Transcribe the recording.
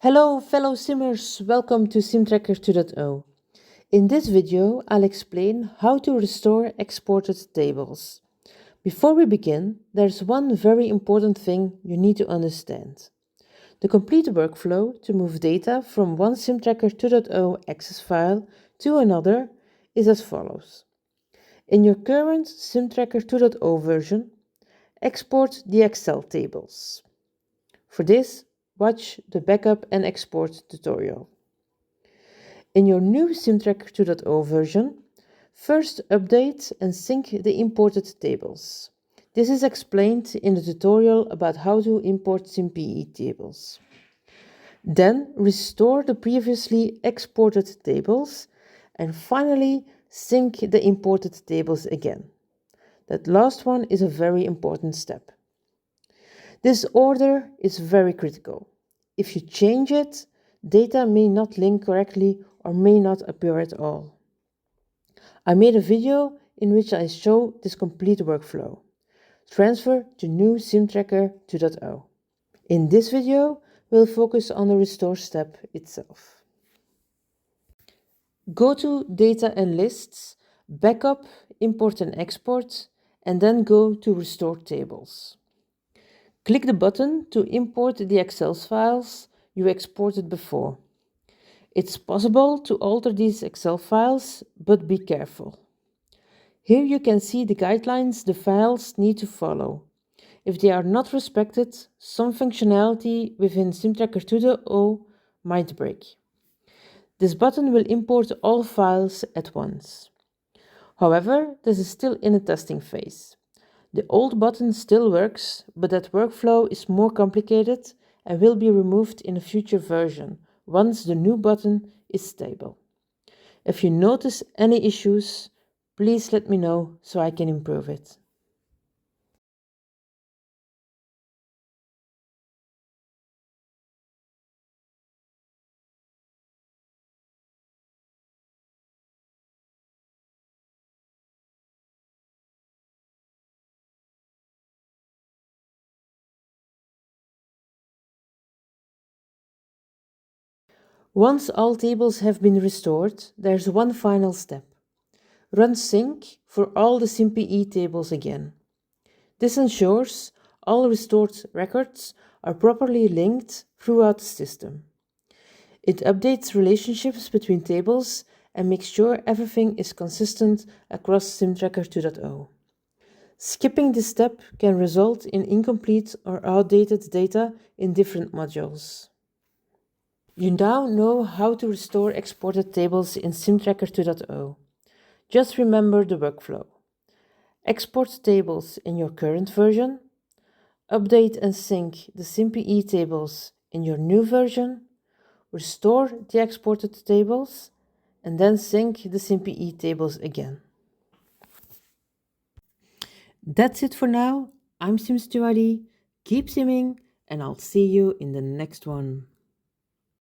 Hello fellow simmers, welcome to SimTracker2.0. In this video, I'll explain how to restore exported tables. Before we begin, there's one very important thing you need to understand. The complete workflow to move data from one SimTracker2.0 Access file to another is as follows. In your current SimTracker2.0 version, export the Excel tables. For this, watch the backup and export tutorial. In your new SimTracker 2.0 version, first update and sync the imported tables. This is explained in the tutorial about how to import SimPE tables. Then restore the previously exported tables and finally sync the imported tables again. That last one is a very important step. This order is very critical. If you change it, data may not link correctly or may not appear at all. I made a video in which I show this complete workflow. Transfer to new SimTracker 2.0. In this video, we'll focus on the restore step itself. Go to Data and Lists, Backup, Import and Export, and then go to Restore Tables. Click the button to import the Excel files you exported before. It's possible to alter these Excel files, but be careful. Here you can see the guidelines the files need to follow. If they are not respected, some functionality within SimTracker 2.0 might break. This button will import all files at once. However, this is still in a testing phase. The old button still works, but that workflow is more complicated and will be removed in a future version once the new button is stable. If you notice any issues, please let me know so I can improve it. Once all tables have been restored, there's one final step. Run sync for all the SimPE tables again. This ensures all restored records are properly linked throughout the system. It updates relationships between tables and makes sure everything is consistent across SimTracker 2.0. Skipping this step can result in incomplete or outdated data in different modules. You now know how to restore exported tables in SimTracker 2.0. Just remember the workflow. Export tables in your current version, update and sync the SimPE tables in your new version, restore the exported tables, and then sync the SimPE tables again. That's it for now. I'm SimTracker2.0. Keep simming, and I'll see you in the next one.